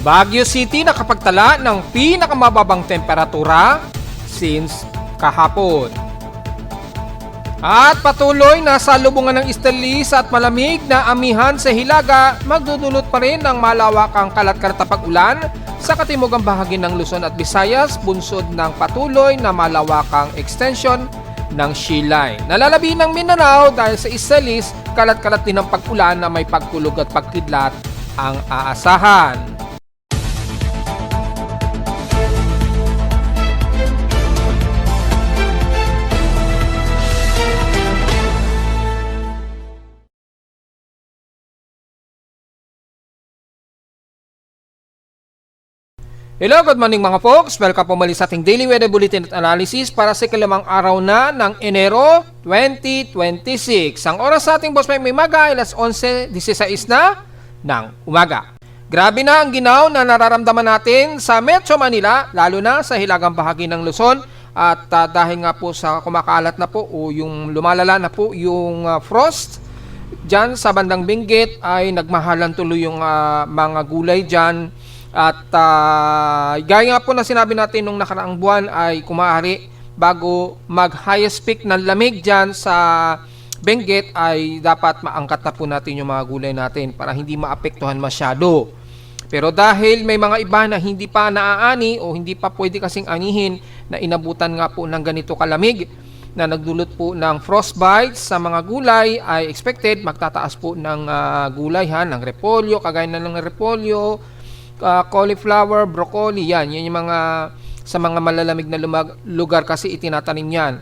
Baguio City nakapagtala ng pinakamababang temperatura since kahapon. At patuloy na salubungan ng istalis at malamig na amihan sa Hilaga, magdudulot pa rin ng malawakang kalat-kalat na pag-ulan sa katimugang bahagi ng Luzon at Visayas, bunsod ng patuloy na malawakang extension ng sea line. Nalalabi ng Mindanao dahil sa istalis, kalat-kalat din ng pag-ulan na may pagkulog at pagkidlat ang aasahan. Hello, good morning mga folks. Welcome po muli sa ating Daily Weather Bulletin at Analysis para sa ikalimang araw na ng Enero 2026. Ang oras sa ating boss may maga, alas 11:16 na ng umaga. Grabe na ang ginaw na nararamdaman natin sa Metro Manila, lalo na sa hilagang bahagi ng Luzon. At dahil nga po sa kumakalat na po o yung lumalala na po yung frost dyan sa bandang Benguet, ay nagmahalan tuloy yung mga gulay dyan. At gaya nga po na sinabi natin nung nakaraang buwan ay kumahari bago mag highest peak ng lamig dyan sa Benguet ay dapat maangkat na po natin yung mga gulay natin para hindi maapektuhan masyado. Pero dahil may mga iba na hindi pa naaani o hindi pa pwede kasing anihin na inabutan nga po ng ganito kalamig na nagdulot po ng frostbite sa mga gulay, ay expected magtataas po ng gulay ng repolyo, kagaya na ng repolyo, cauliflower, broccoli, yan yung mga sa mga malalamig na lugar kasi itinatanim yan.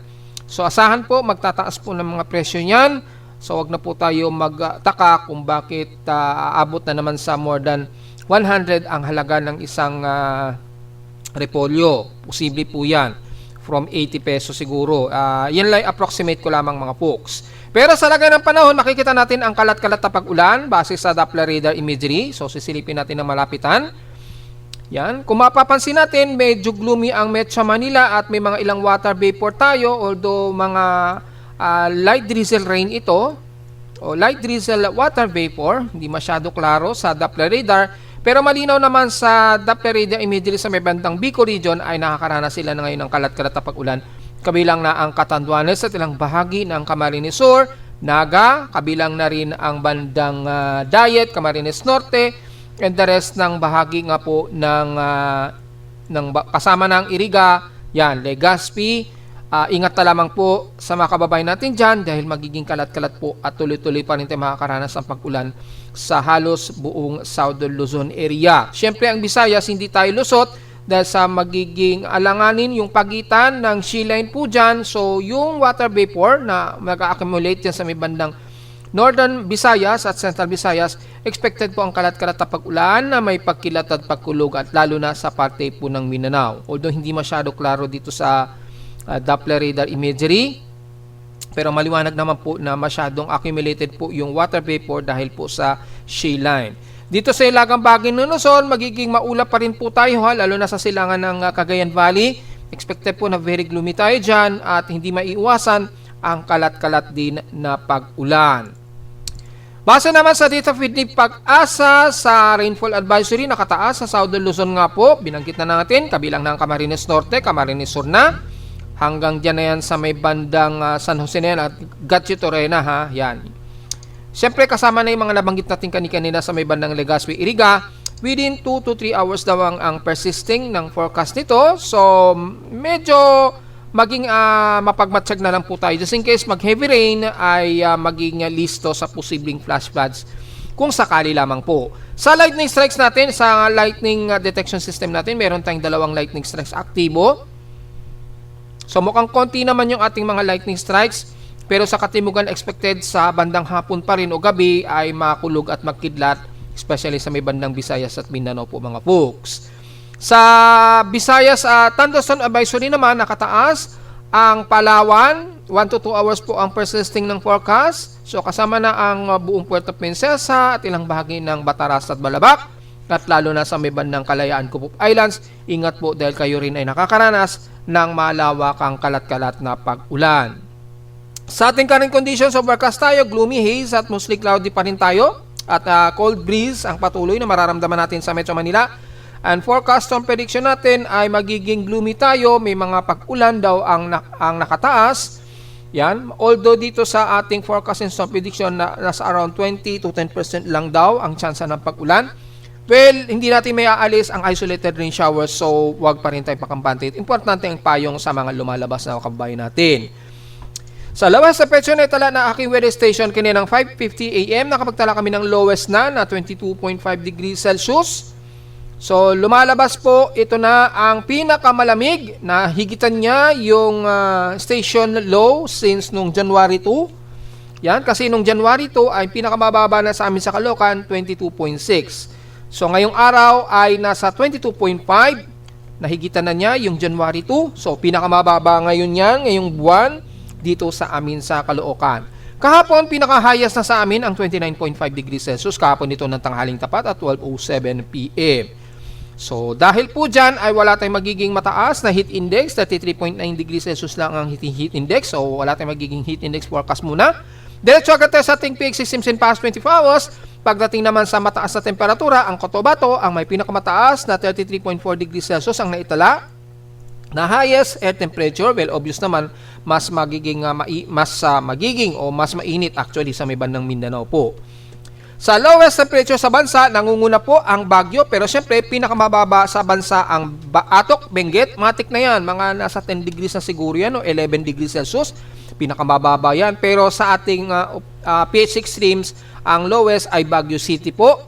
So asahan po magtataas po ng mga presyo niyan. So wag na po tayo magtaka kung bakit aabot na naman sa more than 100 ang halaga ng isang repolyo. Posible po yan from 80 pesos siguro. Yan lang approximate ko lamang mga folks. Pero sa lagay ng panahon, makikita natin ang kalat-kalat na pag-ulan base sa Doppler radar imagery. So sisilipin natin ng malapitan. Yan. Kung mapapansin natin, medyo gloomy ang Metro Manila at may mga ilang water vapor tayo, although mga light drizzle rain ito o light drizzle water vapor, hindi masyado klaro sa Doppler radar. Pero malinaw naman sa Doppler radar imagery sa may bandang Bicol region ay nakakaranas sila na ngayon ng kalat-kalat na pag-ulan. Kabilang na ang Catanduanes at ilang bahagi ng Camarines Sur, Naga, kabilang na rin ang bandang Dayet, Camarines Norte, and the rest ng bahagi nga po ng kasama ng Iriga, yan, Legazpi. Ingat na lamang po sa mga kababayan natin dyan dahil magiging kalat-kalat po at tuloy-tuloy pa rin tayo makakaranas ng pag-ulan sa halos buong Southern Luzon area. Siyempre ang Visayas hindi tayo lusot dahil sa magiging alanganin yung pagitan ng sea line po dyan. So yung water vapor na mag-accumulate dyan sa may bandang Northern Visayas at Central Visayas, expected po ang kalat-kalat na pag-ulan na may pagkilat at pagkulog at lalo na sa parte po ng Mindanao. Although hindi masyado klaro dito sa Doppler radar imagery, pero maliwanag naman po na masyadong accumulated po yung water vapor dahil po sa sea line. Dito sa ilagang bahagi ng Luzon, magiging maulap pa rin po tayo lalo na sa silangan ng Cagayan Valley. Expected po na very gloomy tayo dyan at hindi maiiwasan ang kalat-kalat din na pag-ulan. Base naman sa data feed ni Pag-asa sa rainfall advisory nakataas sa Southern Luzon nga po, binanggit na natin, kabilang ng Camarines Norte, Camarines Sur na, hanggang dyan na yan sa may bandang San Jose na at Gatchio Torena yan. Siyempre kasama na yung mga nabanggit natin kanina sa may bandang Legazpi, Iriga. Within 2 to 3 hours daw ang persisting ng forecast nito. So medyo maging mapagmatsyag na lang po tayo. Just in case mag heavy rain ay maging listo sa posibleng flash floods kung sakali lamang po. Sa lightning strikes natin, sa lightning detection system natin, meron tayong 2 lightning strikes aktibo. So mukhang konti naman yung ating mga lightning strikes. Pero sa katimugan expected sa bandang hapon pa rin o gabi ay makulog at magkidlat, especially sa may bandang Visayas at Mindanao po mga folks. Sa Visayas thunderstorm advisory naman nakataas ang Palawan, 1 to 2 hours po ang persisting ng forecast. So kasama na ang buong Puerto Princesa at ilang bahagi ng Bataras at Balabac. At lalo na sa may bandang Kalayaan, Kupup Islands, ingat po dahil kayo rin ay nakakaranas ng malawakang kalat-kalat na pag-ulan. Sa ating current conditions, overcast tayo, gloomy haze at mostly cloudy pa rin tayo. at cold breeze ang patuloy na mararamdaman natin sa Metro Manila. And forecast storm prediction natin ay magiging gloomy tayo. May mga pag-ulan daw ang nakataas. Yan. Although dito sa ating forecast and storm prediction na nasa around 20 to 10% lang daw ang tsansa ng pag-ulan. Well, hindi natin may aalis ang isolated rain showers, so wag pa rin tayong pakampante. Importante ang payong sa mga lumalabas na kababayan natin. Sa labas sa petso na itala na aking weather station kaninang 5:50 AM, nakapagtala kami ng lowest na 22.5 degrees Celsius. So lumalabas po, ito na ang pinakamalamig na higitan niya yung station low since nung January 2. Yan, kasi nung January 2 ay pinakamababa na sa amin sa Caloocan, 22.6. So ngayong araw ay nasa 22.5. Nahigitan na niya yung January 2. So pinakamababa ngayon yan, ngayong buwan dito sa amin sa Caloocan. Kahapon, pinaka-highest na sa amin ang 29.5 degrees Celsius. Kahapon nito ng tanghaling tapat at 12:07 PM. So, dahil po dyan ay wala tayong magiging mataas na heat index. 33.9 degrees Celsius lang ang heat index. So, wala tayong magiging heat index forecast muna. Diretso agad tayo sa ating peak systems in past 24 hours. Pagdating naman sa mataas na temperatura, ang Cotabato ang may pinakamataas na 33.4 degrees Celsius ang naitala. Na highest air temperature, well obvious naman mas magiging mas mainit actually sa may bandang Mindanao po. Sa lowest temperature sa bansa, nangunguna po ang Baguio, pero syempre pinakamababa sa bansa ang Atok, Benguet, matik na yan, mga nasa 10 degrees na siguro yan o 11 degrees Celsius, pinakamababa yan. Pero sa ating PH extremes, ang lowest ay Baguio City po.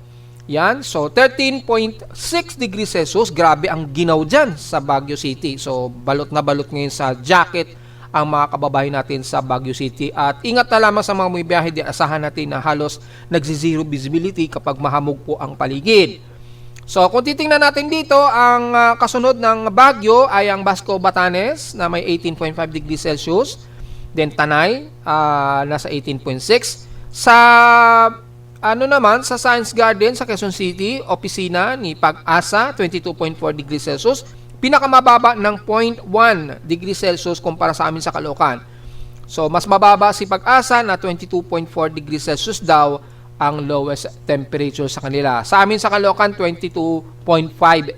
Yan, so 13.6 degrees Celsius, grabe ang ginaw dyan sa Baguio City. So balot na balot ngayon sa jacket ang mga kababayan natin sa Baguio City. At ingat na lamang sa mga may biyahe, di asahan natin na halos nagsi-zero visibility kapag mahamog po ang paligid. So kung titingnan natin dito, ang kasunod ng Baguio ay ang Basco Batanes na may 18.5 degrees Celsius. Then Tanay, nasa 18.6. Sa naman, sa Science Garden sa Quezon City, opisina ni Pag-asa, 22.4 degrees Celsius. Pinakamababa ng 0.1 degrees Celsius kumpara sa amin sa Caloocan. So, mas mababa si Pag-asa na 22.4 degrees Celsius daw ang lowest temperature sa kanila. Sa amin sa Caloocan, 22.5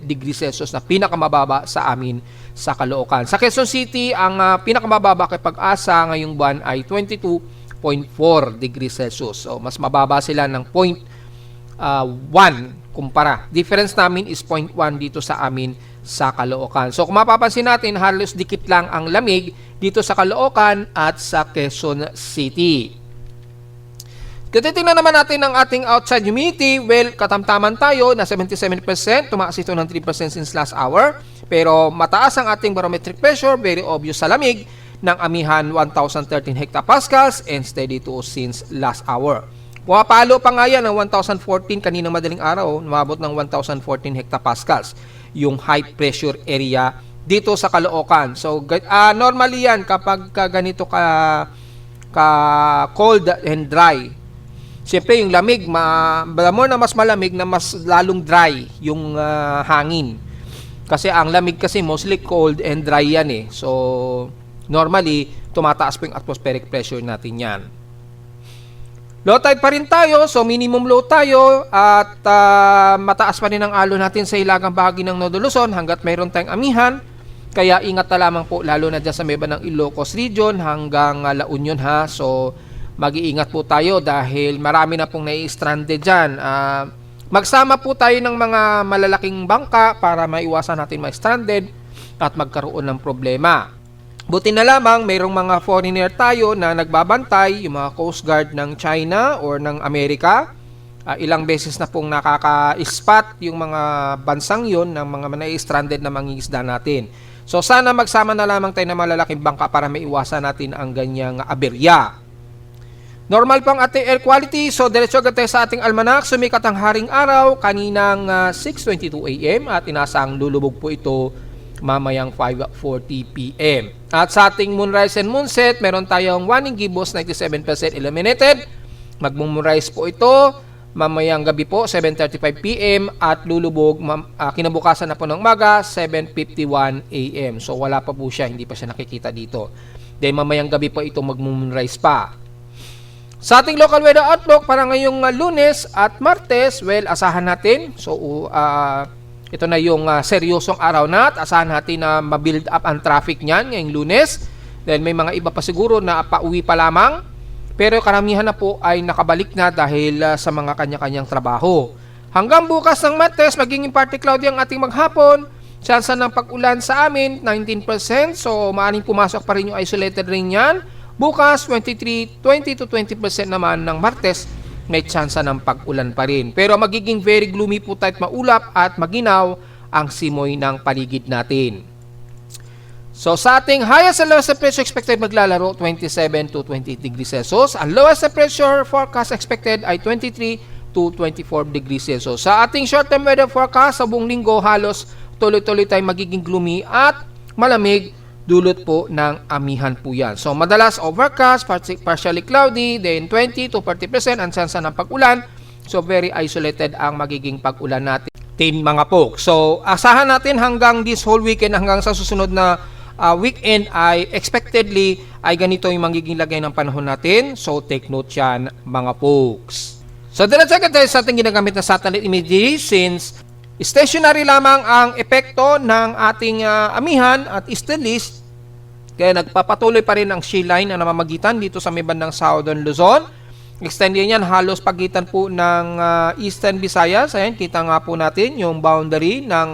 degrees Celsius na pinakamababa sa amin sa Caloocan. Sa Quezon City, ang pinakamababa kay Pag-asa ngayong buwan ay 22.4 degrees Celsius. So, mas mababa sila ng 0.1 kumpara. Difference namin is 0.1 dito sa amin sa Caloocan. So, kung mapapansin natin, halos dikit lang ang lamig dito sa Caloocan at sa Quezon City. Titingnan naman natin ang ating outside humidity. Well, katamtaman tayo na 77%. Tumaas ito ng 3% since last hour. Pero mataas ang ating barometric pressure. Very obvious sa lamig ng amihan 1,013 hectopascals and steady to since last hour. Pumapalo pa nga yan ng 1,014 kaninang madaling araw. Umabot ng 1,014 hectopascals yung high pressure area dito sa Caloocan. So, normally yan kapag ganito ka cold and dry. Siyempre, yung lamig, more na mas malamig na mas lalong dry yung hangin. Kasi ang lamig kasi mostly cold and dry yan eh. So, normally, tumataas po yung atmospheric pressure natin yan. Low tide pa rin tayo, so minimum low tayo at mataas pa rin ang alon natin sa ilagang bahagi ng Nodo Luzon hanggat mayroon tayong amihan. Kaya ingat na lamang po, lalo na dyan sa may bandang Ilocos Region hanggang La Union ha. So, mag-iingat po tayo dahil marami na pong nai-stranded dyan. Magsama po tayo ng mga malalaking bangka para maiwasan natin ma-stranded at magkaroon ng problema. Buti na lamang mayroong mga foreigner tayo na nagbabantay, yung mga Coast Guard ng China or ng Amerika. Ilang beses na pong nakaka-spot yung mga bansang yon ng mga nai-stranded na mangingisda natin. So sana magsama na lamang tayo ng malalaking bangka para maiwasan natin ang ganyang aberya. Normal pang ating air quality, so diretso agad tayo sa ating almanac. Sumikat ang haring araw kaninang 6:22 AM at inasang lulubog po ito mamayang 5:40 PM. At sa ating moonrise and moonset, meron tayong warning gibbous 97% illuminated. Mag-moonrise po ito mamayang gabi po 7:35 PM at lulubog kinabukasan na po ng umaga 7:51 AM. So wala pa po siya, hindi pa siya nakikita dito. Then mamayang gabi po ito mag-moonrise pa. Sa ating local weather outlook para ngayong Lunes at Martes, well, asahan natin. So, ito na yung seryosong araw na at asahan natin na ma-build up ang traffic niyan ngayong Lunes. Dahil may mga iba pa siguro na pauwi pa lamang. Pero karamihan na po ay nakabalik na dahil sa mga kanya-kanyang trabaho. Hanggang bukas ng Martes, magiging partly cloudy ang ating maghapon. Tsansa ng pag-ulan sa amin, 19%. So, maaaring pumasok pa rin yung isolated rain yan. Bukas, 20 to 20% naman ng Martes, may tsansa ng pag-ulan pa rin. Pero magiging very gloomy po tayo at maulap at maginaw ang simoy ng paligid natin. So sa ating highest and lowest pressure expected maglalaro 27 to 28 degrees Celsius. Ang lowest pressure forecast expected ay 23 to 24 degrees Celsius. Sa ating short-term weather forecast sa buong linggo, halos tuloy-tuloy tayong magiging gloomy at malamig. Dulot po ng amihan po yan. So, madalas overcast, partially cloudy, then 20 to 40% ang tsansa ng pag-ulan. So, very isolated ang magiging pag-ulan natin, mga po. So, asahan natin hanggang this whole weekend, hanggang sa susunod na weekend ay expectedly ay ganito yung magiging lagay ng panahon natin. So, take note yan, mga folks. So, diretsagan tayo sa ating ginagamit na satellite imagery since stationary lamang ang epekto ng ating amihan at eastern list. Kaya nagpapatuloy pa rin ang shear line na namamagitan dito sa may bandang Southern Luzon. Extend yan halos pagitan po ng Eastern Visayas. Ayan, kita nga po natin yung boundary ng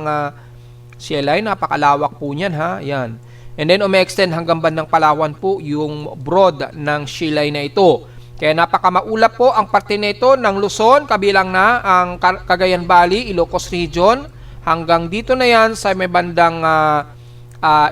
shear line. Napakalawak po niyan ha. Ayan. And then umi-extend hanggang bandang Palawan po yung broad ng shear line na ito. Kaya napakamaulap po ang parte nito ng Luzon, kabilang na ang Cagayan Valley, Ilocos Region. Hanggang dito na yan sa may bandang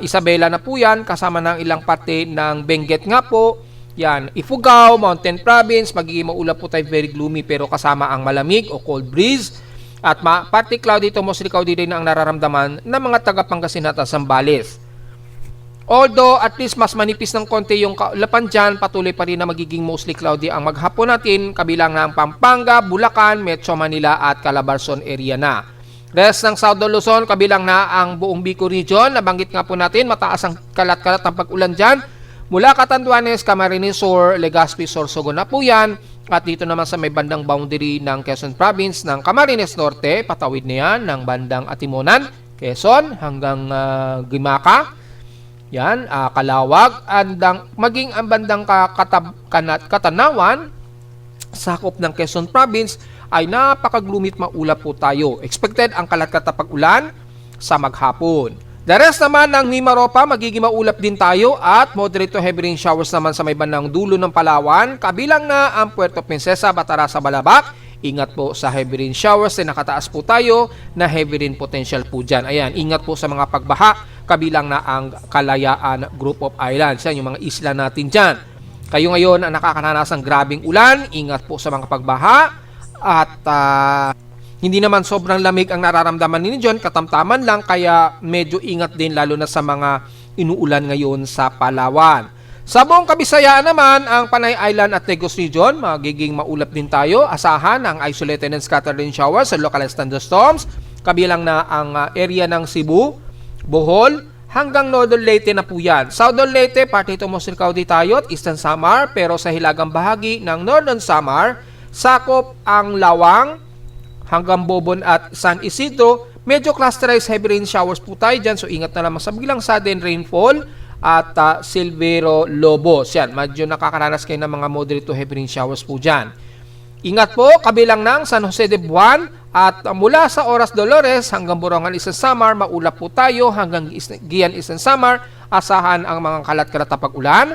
Isabela na po yan, kasama ng ilang parte ng Benguet nga po. Yan, Ifugao, Mountain Province, magiging maulap po tayo, very gloomy pero kasama ang malamig o cold breeze. At partly cloudy to, mostly cloudy din ang nararamdaman ng mga taga-Pangasinan at Zambales. Although at least mas manipis ng konti yung kaulapan dyan, patuloy pa rin na magiging mostly cloudy ang maghapon natin, kabilang ng Pampanga, Bulacan, Metro Manila at Calabarzon area na. Rest ng Southern Luzon, kabilang na ang buong Bicol region, nabanggit nga po natin, mataas ang kalat-kalat ng pag-ulan dyan. Mula Catanduanes, Camarines Sur, Legazpi, Sorsogon na po yan. At dito naman sa may bandang boundary ng Quezon Province ng Camarines Norte, patawid na yan ng bandang Atimonan, Quezon hanggang Guimaca. Yan, Kalawag, maging ang bandang Katanawan, sakop ng Quezon Province, ay napaka-gloomy at maulap po tayo. Expected ang kalat-kalat pag-ulan sa maghapon. The rest naman ng Mimaropa, magiging maulap din tayo at moderate to heavy rain showers naman sa may bandang dulo ng Palawan, kabilang na ang Puerto Princesa, Batarasa, Balabac. Ingat po sa heavy rain showers, nakataas po tayo na heavy rain potential po dyan. Ayan, ingat po sa mga pagbaha, kabilang na ang Kalayaan Group of Islands. Yan, yung mga isla natin dyan. Kayo ngayon ang nakakaranas ng grabing ulan, ingat po sa mga pagbaha. At hindi naman sobrang lamig ang nararamdaman ninyo dyan, katamtaman lang, kaya medyo ingat din lalo na sa mga inuulan ngayon sa Palawan. Sa buong Kabisayaan naman, ang Panay Island at Negros Region, magiging maulap din tayo. Asahan ang isolated and scattered rain showers and localized thunderstorms, kabilang na ang area ng Cebu, Bohol, hanggang Northern Leyte na po yan. Southern Leyte, parte ito mostly cloudy tayo at Eastern Samar, pero sa hilagang bahagi ng Northern Samar, sakop ang Lawang, hanggang Bobon at San Isidro, medyo clusterized heavy rain showers po tayo dyan, so ingat na lamang sa biglang sudden rainfall at Silvero Lobos. Yan, medyo nakakaranas kayo ng mga moderate to heavy rain showers po dyan. Ingat po, kabilang ng San Jose de Buan at mula sa Oras Dolores hanggang Borongan Eastern Samar, maulap po tayo hanggang Gian Eastern Samar, asahan ang mga kalat-kalat na pag-ulan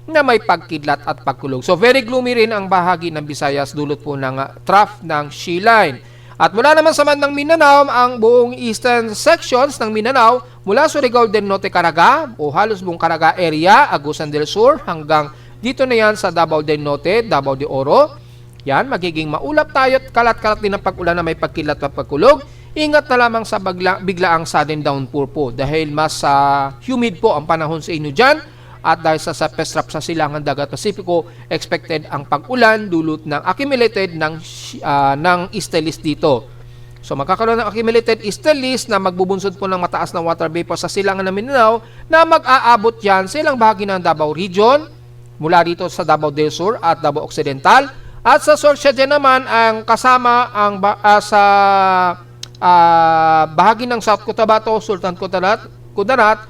na may pagkidlat at pagkulog. So very gloomy rin ang bahagi ng Visayas, dulot po ng trough ng shear line. At mula naman sa bandang Mindanao, ang buong eastern sections ng Mindanao, mula Surigao del Norte, Caraga, o halos buong Caraga area, Agusan del Sur, hanggang dito na yan sa Davao del Norte, Davao de Oro. Yan, magiging maulap tayo at kalat-kalat din ang pag-ulan na may pagkilat at pagkulog. Ingat na lamang sa biglaang sudden downpour po dahil mas humid po ang panahon sa inyo dyan. At dahil sa pestrap sa silangan dagat Pasipiko, expected ang pag-ulan dulot ng accumulated ng easterlies dito. So magkakaroon ng accumulated easterlies na magbubunsod po ng mataas na water vapor sa silangan ng Mindanao na mag-aabot yan sa ilang bahagi ng Davao Region, mula dito sa Davao del Sur at Davao Occidental. At sa Sorcia dyan naman ang kasama ang sa bahagi ng South Cotabato, Sultan Kudarat,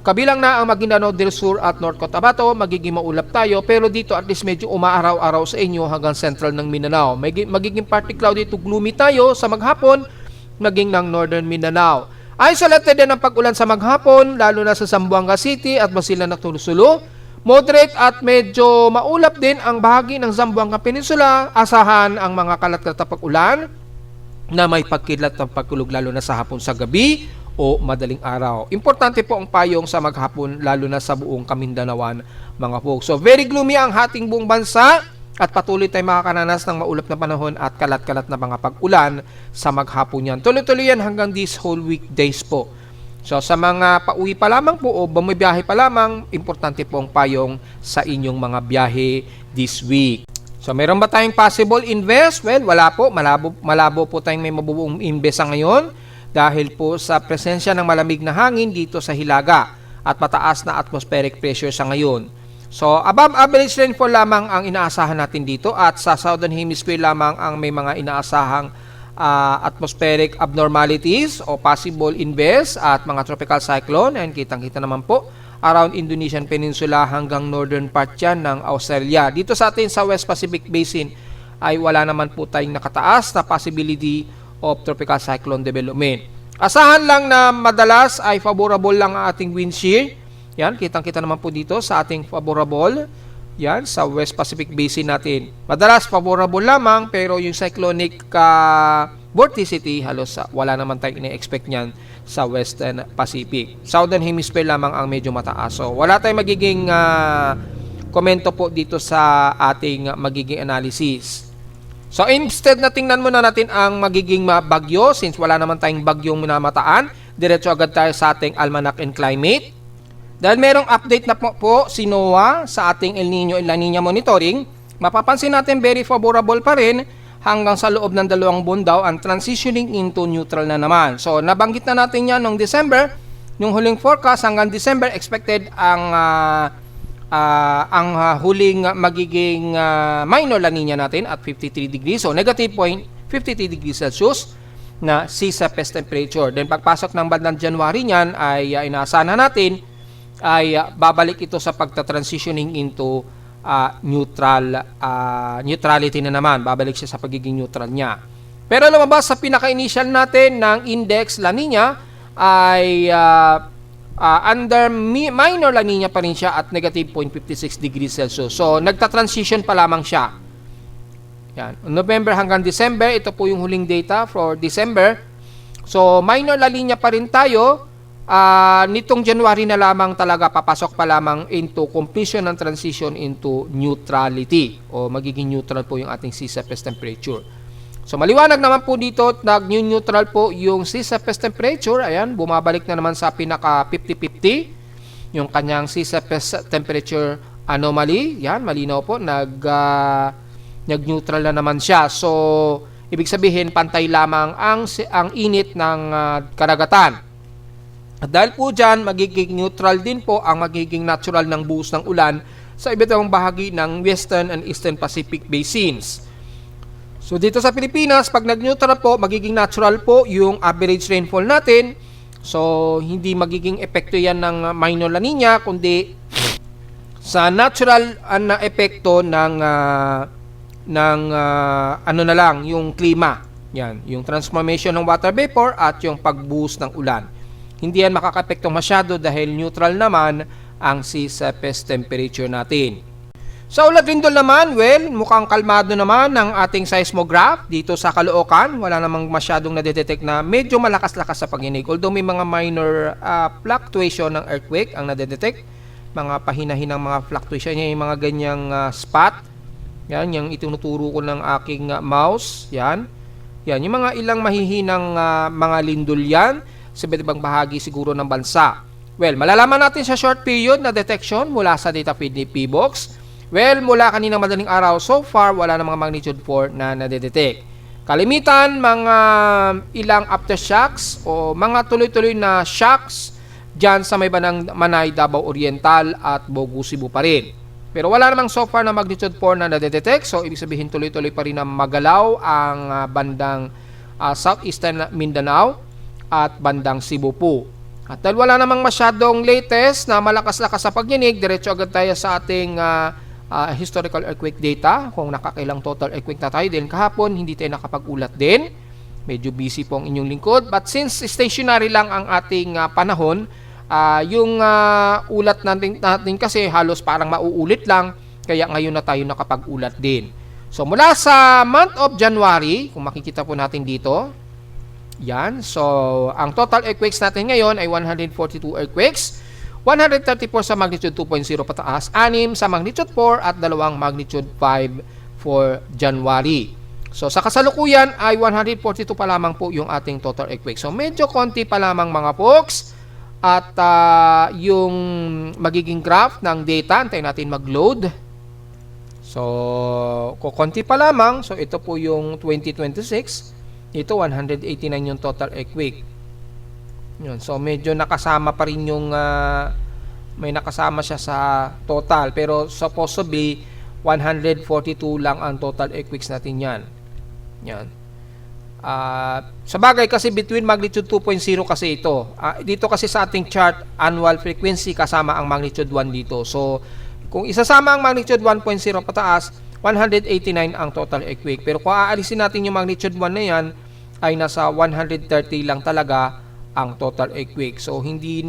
kabilang na ang Maguindanao del Sur at North Cotabato, magiging maulap tayo. Pero dito at least medyo umaaraw-araw sa inyo hanggang central ng Mindanao. Magiging partly cloudy to gloomy tayo sa maghapon, naging ng Northern Mindanao. Isolated din ang pag-ulan sa maghapon, lalo na sa Zamboanga City at Basilan na Tulusulo. Moderate at medyo maulap din ang bahagi ng Zamboanga Peninsula. Asahan ang mga kalat-kalat na pag-ulan na may pagkidlat ng pagkulog lalo na sa hapon sa gabi o madaling araw. Importante po ang payong sa maghapon lalo na sa buong Kamindanawan mga folks. So very gloomy ang ating buong bansa at patuloy tayong makakaranas ng maulap na panahon at kalat-kalat na mga pag-ulan sa maghapon yan. Tuloy-tuloy yan hanggang this whole weekdays po. So sa mga pauwi pa lamang po o bumibiyahe pa lamang, importante po ang payong sa inyong mga biyahe this week. So meron ba tayong possible invest? Well, wala po. Malabo po tayong may mabubuong invest ngayon dahil po sa presensya ng malamig na hangin dito sa Hilaga at mataas na atmospheric pressure sa ngayon. So above average rainfall lamang ang inaasahan natin dito at sa Southern Hemisphere lamang ang may mga inaasahang atmospheric abnormalities o possible invest at mga tropical cyclone. And kitang-kita naman po around Indonesian Peninsula hanggang northern part yan ng Australia. Dito sa atin sa West Pacific Basin ay wala naman po tayong nakataas na possibility of tropical cyclone development. Asahan lang na madalas ay favorable lang ang ating wind shear. Yan, kitang-kita naman po dito sa ating favorable. Yan, sa West Pacific Basin natin. Madalas favorable lamang pero yung cyclonic vorticity halos wala naman tayong ina-expect niyan sa Western Pacific. Southern Hemisphere lamang ang medyo mataas. So wala tayong magiging komento po dito sa ating magiging analysis. So instead na tingnan muna natin ang magiging bagyo since wala naman tayong bagyong minamataan. Diretso agad tayo sa ating Almanac and Climate. Dahil merong update na po si NOAA sa ating El Nino and La Nina monitoring, mapapansin natin very favorable pa rin hanggang sa loob ng 2 buwan daw ang transitioning into neutral na naman. So nabanggit na natin yan noong December, yung huling forecast hanggang December expected ang huling magiging minor La Nina natin at 53 degrees. So negative point 53 degrees Celsius na sea surface temperature. Then pagpasok ng bandang January niyan ay inaasahan natin ay babalik ito sa pagta-transitioning into neutrality na naman. Babalik siya sa pagiging neutral niya. Pero lumabas sa pinaka-initial natin ng index La Nina ay under minor La Nina pa rin siya at negative 0.56 degrees Celsius. So nagta-transition pa lamang siya. Yan. November hanggang December, ito po yung huling data for December. So minor La Nina pa rin tayo. Nitong January na lamang talaga papasok pa lamang into completion ng transition into neutrality o magiging neutral po yung ating sea surface temperature. So maliwanag naman po dito, nag-neutral po yung sea surface temperature. Ayan, bumabalik na naman sa pinaka 50-50 yung kanyang sea surface temperature anomaly. Yan, malinaw po, nag-neutral na naman siya. So ibig sabihin pantay lamang ang init ng karagatan. At dahil po dyan, magiging neutral din po ang magiging natural ng buhos ng ulan sa iba't ibang bahagi ng Western and Eastern Pacific Basins. So dito sa Pilipinas, pag nag-neutral po, magiging natural po yung average rainfall natin. So hindi magiging epekto yan ng minor La Nina, kundi sa natural na epekto ng ano na lang, yung klima. Yan, yung transformation ng water vapor at yung pagbuhos ng ulan. Hindi yan makaka-apekto masyado dahil neutral naman ang sea surface temperature natin. Sa ulat lindol naman, well, mukhang kalmado naman ang ating seismograph dito sa Caloocan. Wala namang masyadong nadedetect na medyo malakas-lakas sa pag-inig. Although may mga minor fluctuation ng earthquake ang nadedetect. Mga pahinahinang mga fluctuation, yung mga ganyang spot. Yan, yung itinuturo ko ng aking mouse. Yan. Yan, yung mga ilang mahihinang mga lindol yan sa iba't ibang bahagi siguro ng bansa. Well, malalaman natin sa short period na detection mula sa data feed ni PBOX. Well, mula kaninang madaling araw, so far, wala na mga magnitude 4 na nadedetect. Kalimitan, mga ilang aftershocks o mga tuloy-tuloy na shocks dyan sa may banang Manay, Davao Oriental at Bogu, Cebu pa rin. Pero wala namang so far na magnitude 4 na nadedetect. So, ibig sabihin tuloy-tuloy pa rin na magalaw ang bandang southeastern Mindanao at bandang Cebu po. At dahil wala namang masyadong latest na malakas-lakas sa pagyanig, diretso agad tayo sa ating historical earthquake data. Kung nakakailang total earthquake na tayo. Dahil kahapon, hindi tayo nakapag-ulat din. Medyo busy po ang inyong lingkod. But since stationary lang ang ating panahon, yung ulat natin kasi halos parang mauulit lang, kaya ngayon na tayo nakapag-ulat din. So mula sa month of January, kung makikita po natin dito, yan. So ang total earthquakes natin ngayon ay 142 earthquakes, 134 sa magnitude 2.0 pataas, 6 sa magnitude 4 at 2 magnitude 5 for January. So sa kasalukuyan ay 142 pa lamang po yung ating total earthquake. So medyo konti pa lamang mga folks. At yung magiging graph ng data, antayin natin mag-load. So, kukunti pa lamang. So, ito po yung 2026. Ito, 189 yung total earthquake. Yun. So, medyo nakasama pa rin yung, may nakasama siya sa total. Pero, supposedly, 142 lang ang total earthquakes natin yan. Yan. Sa bagay kasi between magnitude 2.0 kasi ito. Dito kasi sa ating chart, annual frequency kasama ang magnitude 1 dito. So, kung isasama ang magnitude 1.0 pataas, 189 ang total earthquake. Pero kung aalisin natin yung magnitude 1 na yan, ay nasa 130 lang talaga ang total earthquake. So, hindi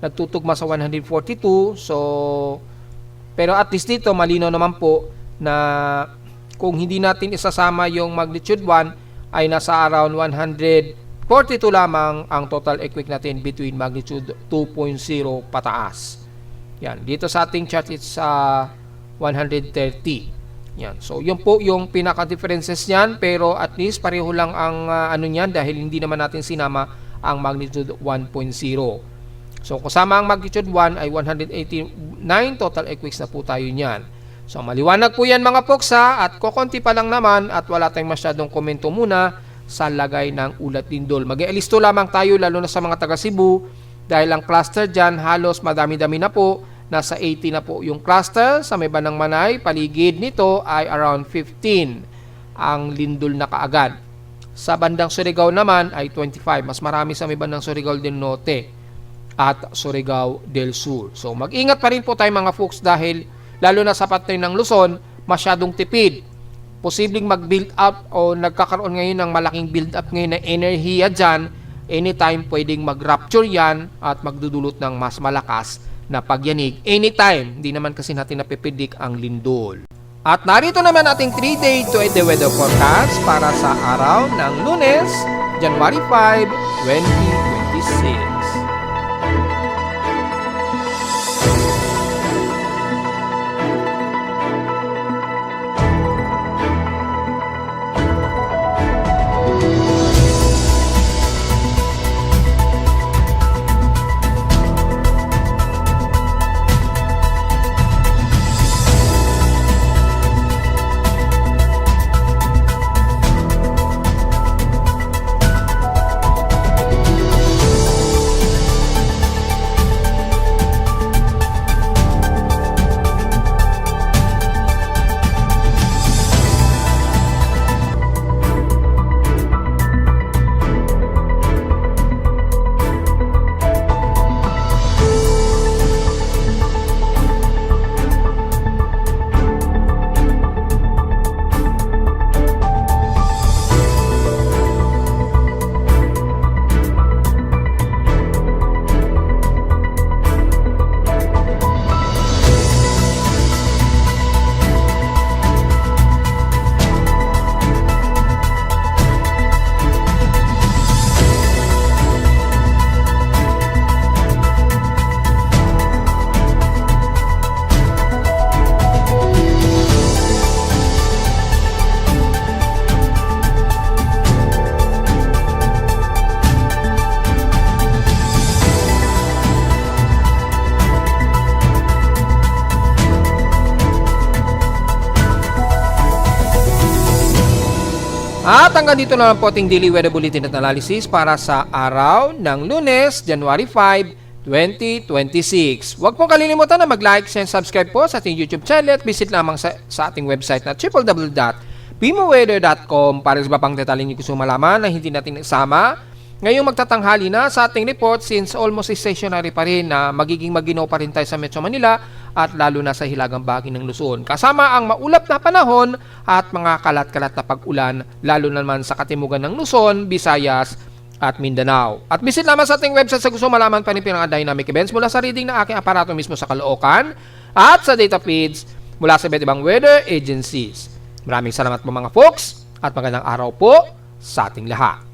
nagtutugma sa 142. So, pero at least dito, malinaw naman po na kung hindi natin isasama yung magnitude 1 ay nasa around 142 lamang ang total earthquake natin between magnitude 2.0 pataas. Yan, dito sa ating chart it's 130. Yan. So yun po yung pinaka differences niyan, pero at least pareho lang ang ano niyan dahil hindi naman natin sinama ang magnitude 1.0. So kasama ang magnitude 1 ay 189 total earthquakes na po tayo niyan. So maliwanag po yan mga poksa at kukunti pa lang naman at wala tayong masyadong komento muna sa lagay ng ulat lindol. Mag-ialisto lamang tayo lalo na sa mga taga Cebu dahil ang cluster dyan halos madami-dami na po. Nasa 80 na po yung cluster sa may bandang Manay. Paligid nito ay around 15 ang lindol na kaagad. Sa bandang Surigao naman ay 25. Mas marami sa may bandang Surigao del Norte at Surigao del Sur. So mag-ingat pa rin po tayo mga folks dahil lalo na sa patay ng Luzon, masyadong tipid. Posibleng mag-build up o nagkakaroon ngayon ng malaking build up ngayon na enerhiya dyan. Anytime pwedeng mag-rupture yan at magdudulot ng mas malakas na pagyanig. Anytime, hindi naman kasi natin napipidik ang lindol. At narito naman ating 3-day to the weather forecast para sa araw ng Lunes, January 5, 2026. At hanggang dito na lang po ating daily weather bulletin at analysis para sa araw ng Lunes, January 5, 2026. Huwag pong kalilimutan na mag-like, share, and subscribe po sa ating YouTube channel at visit lamang sa ating website na www.bimoweather.com para sa iba pang detalye niyo gusto malaman na hindi natin isama. Ngayong magtatanghali na sa ating report since almost stationary pa rin na magiging maginaw pa rin tayo sa Metro Manila at lalo na sa hilagang bahagi ng Luzon. Kasama ang maulap na panahon at mga kalat-kalat na pag-ulan lalo naman sa katimugan ng Luzon, Visayas at Mindanao. At visit lamang sa ating website sa gusto malaman pa rin pinaka-dynamic events mula sa reading ng aking aparato mismo sa Caloocan at sa data feeds mula sa iba't ibang weather agencies. Maraming salamat po mga folks at magandang araw po sa ating lahat.